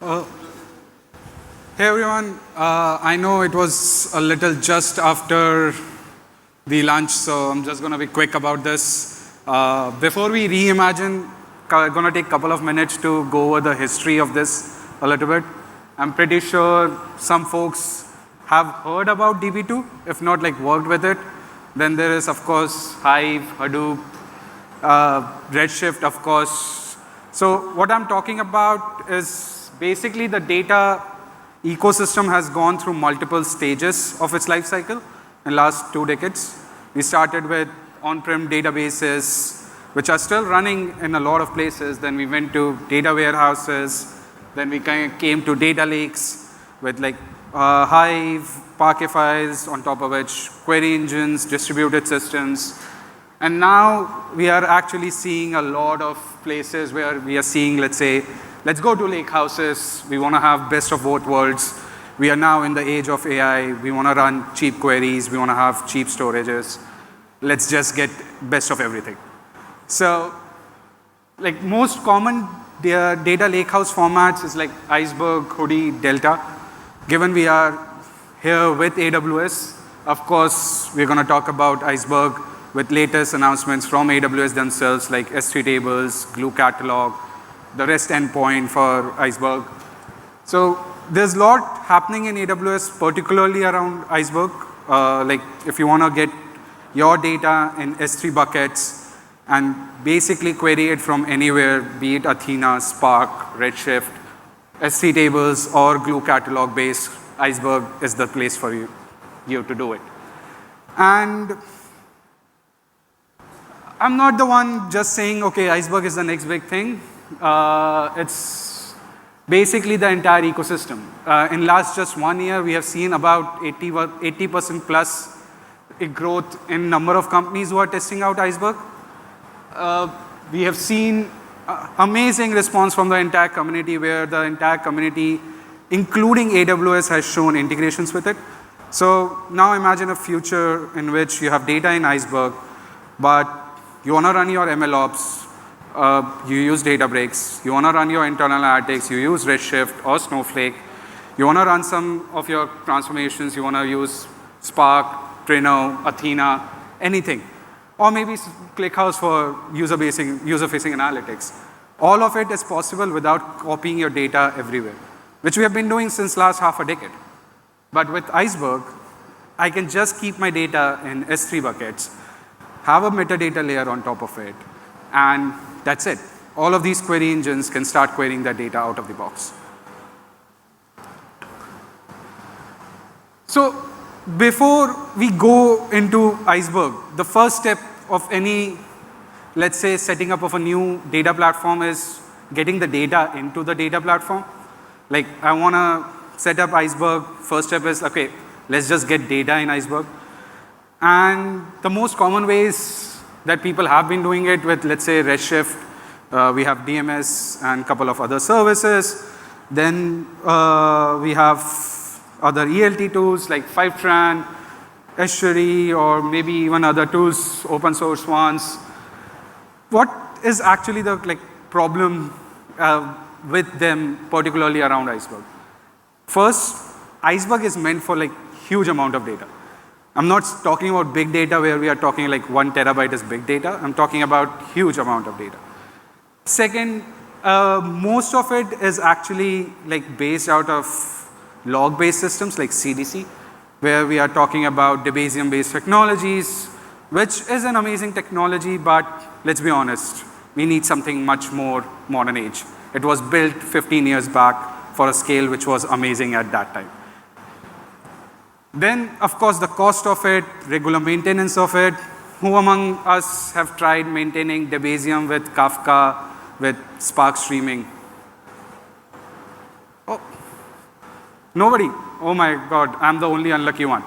Uh, Hey everyone, I know it was a little just after the lunch, so I'm just going to be quick about this. Before we reimagine, going to take a couple of minutes to go over the history of this a little bit. I'm pretty sure some folks have heard about DB2, if not like worked with it. Then there is of course Hive, Hadoop, Redshift of course. So what I'm talking about is basically the data ecosystem has gone through multiple stages of its life cycle in last 2 decades. We started with on-prem databases, which are still running in a lot of places. Then we went to data warehouses. Then we came to data lakes with like Hive, Parkifies, on top of which query engines, distributed systems. And now we are actually seeing a lot of places where we are seeing, let's say, let's go to lake houses. We want to have best of both worlds. We are now in the age of AI. We want to run cheap queries. We want to have cheap storages. Let's just get best of everything. So, like most common data lakehouse formats is like Iceberg, Hoodie, Delta. Given we are here with AWS, of course, we're going to talk about Iceberg with latest announcements from AWS themselves, like S3 tables, Glue catalog, the REST endpoint for Iceberg. So there's a lot happening in AWS, particularly around Iceberg. Like if you want to get your data in S3 buckets and basically query it from anywhere, be it Athena, Spark, Redshift, S3 tables, or Glue catalog based, Iceberg is the place for you to do it. And I'm not the one just saying, okay, Iceberg is the next big thing. It's basically the entire ecosystem. In last just 1 year, we have seen about 80% plus growth in number of companies who are testing out Iceberg. We have seen amazing response from the entire community, where the entire community, including AWS, has shown integrations with it. So now imagine a future in which you have data in Iceberg, but you want to run your MLOps, you use Databricks. You want to run your internal analytics, you use Redshift or Snowflake. You want to run some of your transformations, you want to use Spark, Trino, Athena, anything. Or maybe ClickHouse for user-facing analytics. All of it is possible without copying your data everywhere, which we have been doing since last half a decade. But with Iceberg, I can just keep my data in S3 buckets, have a metadata layer on top of it, and that's it. All of these query engines can start querying that data out of the box. So before we go into Iceberg, the first step of any, let's say, setting up of a new data platform is getting the data into the data platform. Like I want to set up Iceberg. First step is, okay, let's just get data in Iceberg. And the most common ways that people have been doing it with, let's say, Redshift. We have DMS and a couple of other services. Then we have other ELT tools like Fivetran, Estuary, or maybe even other tools, open source ones. What is actually the problem with them, particularly around Iceberg? First, Iceberg is meant for huge amount of data. I'm not talking about big data where we are talking like 1 terabyte is big data. I'm talking about huge amount of data. Second, most of it is actually based out of log-based systems like CDC, where we are talking about Debezium-based technologies, which is an amazing technology, but let's be honest, we need something much more modern age. It was built 15 years back for a scale which was amazing at that time. Then, of course, the cost of it, regular maintenance of it. Who among us have tried maintaining Debezium with Kafka, with Spark streaming? Oh, nobody. Oh my God, I'm the only unlucky one.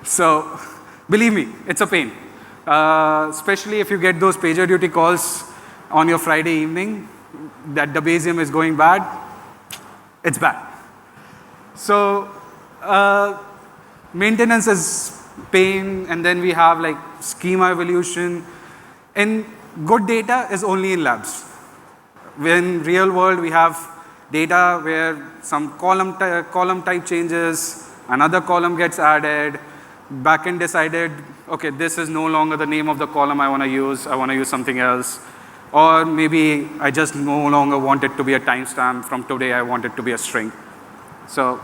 So, believe me, it's a pain. Especially if you get those PagerDuty calls on your Friday evening, that Debezium is going bad, it's bad. So, maintenance is pain, and then we have schema evolution. And good data is only in labs. In real world, we have data where some column type changes, another column gets added, backend decided, okay, this is no longer the name of the column I want to use something else. Or maybe I just no longer want it to be a timestamp. From today, I want it to be a string. So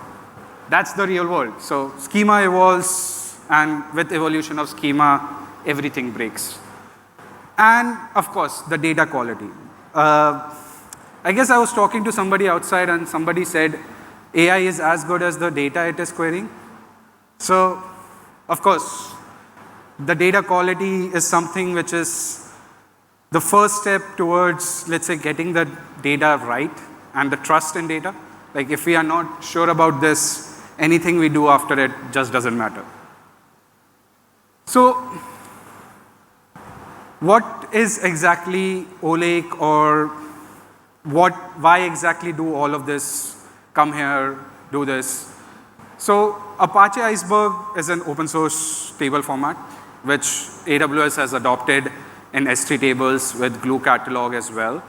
that's the real world. So schema evolves, and with evolution of schema, everything breaks. And of course, the data quality. I guess I was talking to somebody outside, and somebody said AI is as good as the data it is querying. So of course, the data quality is something which is the first step towards, let's say, getting the data right and the trust in data. Like if we are not sure about this, anything we do after it just doesn't matter. So what is exactly OLake, or why exactly do all of this? Come here, do this. So Apache Iceberg is an open source table format, which AWS has adopted in S3 tables with Glue catalog as well.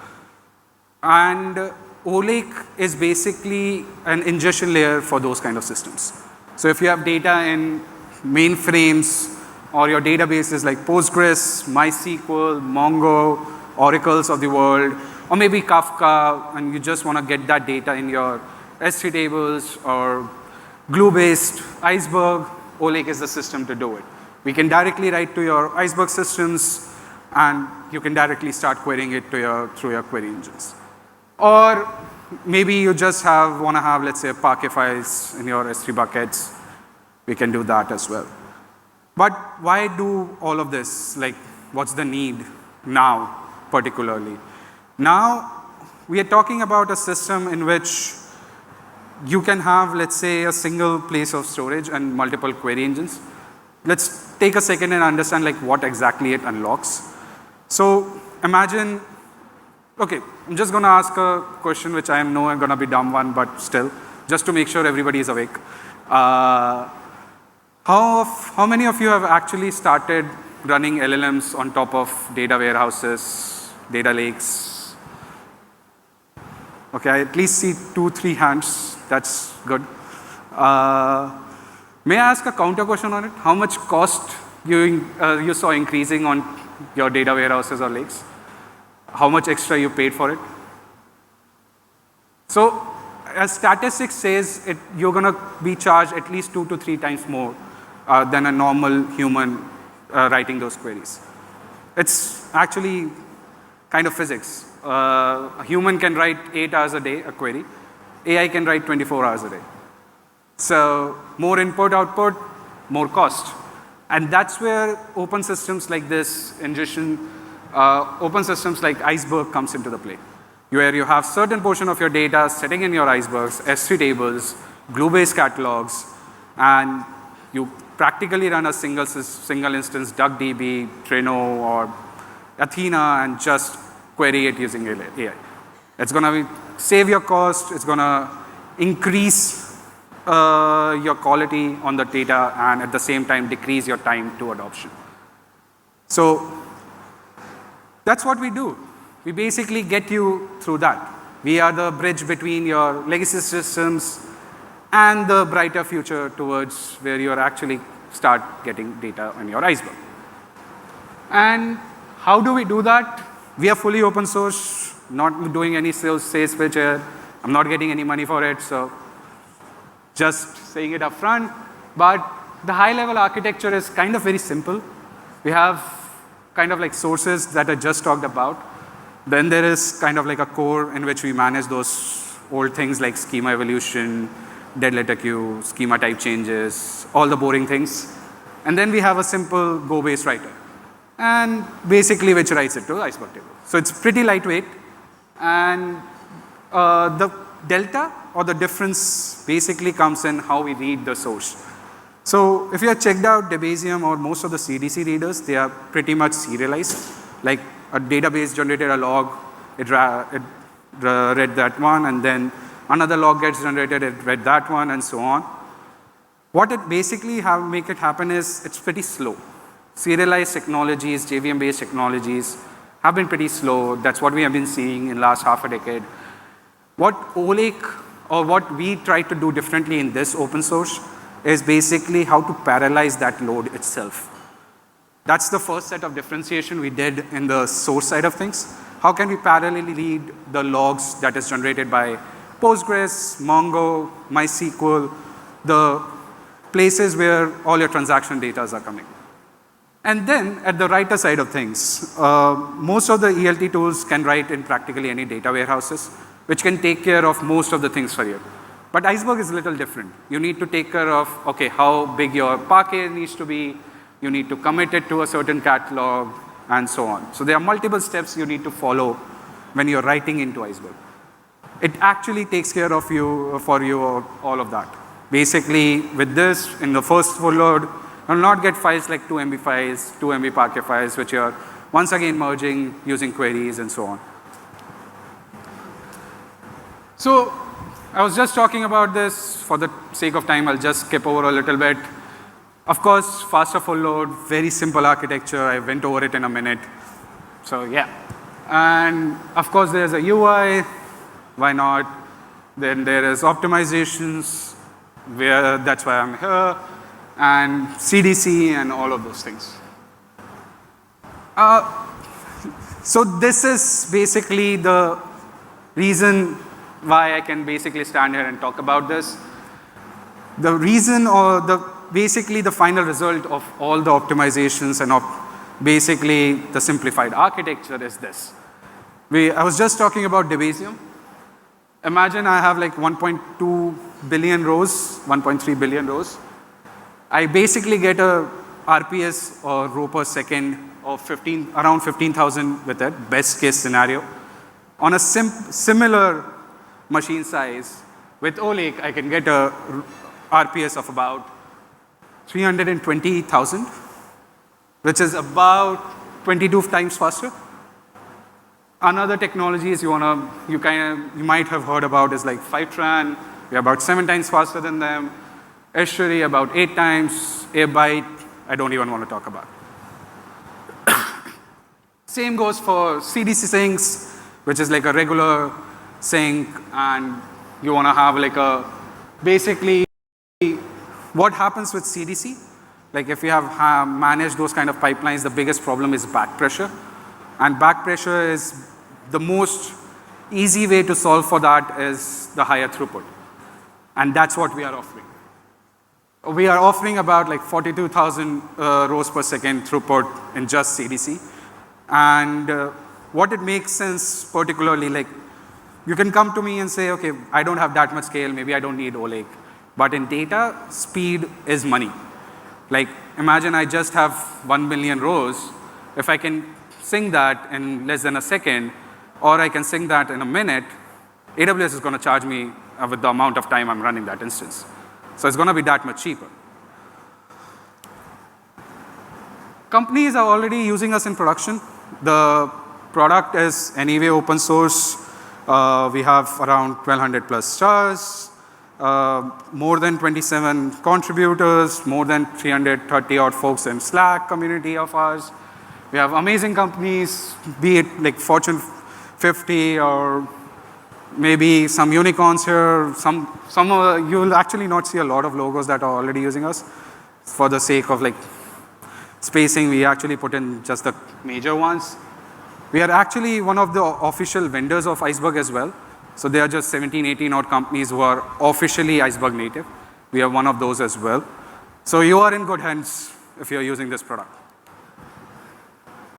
And OLake is basically an ingestion layer for those kind of systems. So if you have data in mainframes, or your databases like Postgres, MySQL, Mongo, Oracles of the world, or maybe Kafka, and you just want to get that data in your S3 tables or Glue-based Iceberg, OLake is the system to do it. We can directly write to your Iceberg systems, and you can directly start querying it to through your query engines. Or maybe you just want to have, let's say, Parquet files in your S3 buckets. We can do that as well. But why do all of this? Like, what's the need now, particularly? Now, we are talking about a system in which you can have, let's say, a single place of storage and multiple query engines. Let's take a second and understand like what exactly it unlocks. So imagine, okay, I'm just going to ask a question which I know I'm going to be dumb one, but still, just to make sure everybody is awake. How many of you have actually started running LLMs on top of data warehouses, data lakes? Okay, I at least see 2-3 hands. That's good. May I ask a counter question on it? How much cost you saw increasing on your data warehouses or lakes? How much extra you paid for it? So, as statistics says, you're going to be charged at least 2 to 3 times more than a normal human writing those queries. It's actually kind of physics. A human can write 8 hours a day a query. AI can write 24 hours a day. So more input, output, more cost. And that's where open systems like this, ingestion, open systems like Iceberg comes into the play, where you have certain portion of your data sitting in your Icebergs, S3 tables, Glue-based catalogs, and you practically run a single instance DuckDB, Trino, or Athena, and just query it using AI. It's going to save your cost. It's going to increase your quality on the data, and at the same time decrease your time to adoption. So that's what we do. We basically get you through that. We are the bridge between your legacy systems and the brighter future towards where you are actually start getting data on your Iceberg. And how do we do that? We are fully open source, not doing any sales pitch here. I'm not getting any money for it, so just saying it up front. But the high-level architecture is kind of very simple. We have kind of like sources that I just talked about. Then there is kind of like a core in which we manage those old things like schema evolution, dead letter queue, schema type changes, all the boring things. And then we have a simple Go-based writer, and basically which writes it to the Iceberg table. So it's pretty lightweight. And the delta or the difference basically comes in how we read the source. So if you have checked out Debezium or most of the CDC readers, they are pretty much serialized. Like a database generated a log, it read that one, and then another log gets generated, it read that one, and so on. What it basically make it happen is it's pretty slow. Serialized technologies, JVM-based technologies have been pretty slow. That's what we have been seeing in the last half a decade. What Olake or what we try to do differently in this open source is basically how to parallelize that load itself. That's the first set of differentiation we did in the source side of things. How can we parallelly read the logs that is generated by Postgres, Mongo, MySQL, the places where all your transaction data are coming. And then at the writer side of things, most of the ELT tools can write in practically any data warehouses, which can take care of most of the things for you. But Iceberg is a little different. You need to take care of, okay, how big your Parquet needs to be, you need to commit it to a certain catalog, and so on. So there are multiple steps you need to follow when you're writing into Iceberg. It actually takes care of you, for you, all of that. Basically, with this, in the first full load, you'll not get files like 2 MB files, 2 MB Parquet files, which you're once again merging using queries and so on. So I was just talking about this. For the sake of time, I'll just skip over a little bit. Of course, faster full load, very simple architecture. I went over it in a minute. So yeah. And of course, there's a UI. Why not? Then there is optimizations, where that's why I'm here, and CDC and all of those things. So this is basically the reason why I can basically stand here and talk about this. The reason, or basically the final result of all the optimizations and basically the simplified architecture is this. I was just talking about Debezium. Imagine I have like 1.2 billion rows, 1.3 billion rows. I basically get a RPS or row per second of around 15,000 with it, best case scenario. On a similar machine size, with Olake, I can get a RPS of about 320,000, which is about 22 times faster. Another technologies you might have heard about is like Fivetran. We're about 7 times faster than them. Estuary about 8 times. Airbyte, I don't even want to talk about. Same goes for CDC syncs, which is like a regular sync, and you want to have like a, basically, what happens with CDC? Like if you have managed those kind of pipelines, the biggest problem is back pressure. And back pressure is the most easy way to solve for that is the higher throughput. And that's what we are offering. We are offering about like 42,000 rows per second throughput in just CDC. And what it makes sense particularly, like you can come to me and say, okay, I don't have that much scale, maybe I don't need Olake. But in data, speed is money. Like imagine I just have 1 million rows. If I can sing that in less than a second, or I can sing that in a minute, AWS is going to charge me with the amount of time I'm running that instance. So it's going to be that much cheaper. Companies are already using us in production. The product is anyway open source. We have around 1,200 plus stars, more than 27 contributors, more than 330 odd folks in Slack community of ours. We have amazing companies, be it like Fortune 50 or maybe some unicorns here. You will actually not see a lot of logos that are already using us. For the sake of like spacing, we actually put in just the major ones. We are actually one of the official vendors of Iceberg as well. So there are just 17, 18 odd companies who are officially Iceberg native. We are one of those as well. So you are in good hands if you're using this product.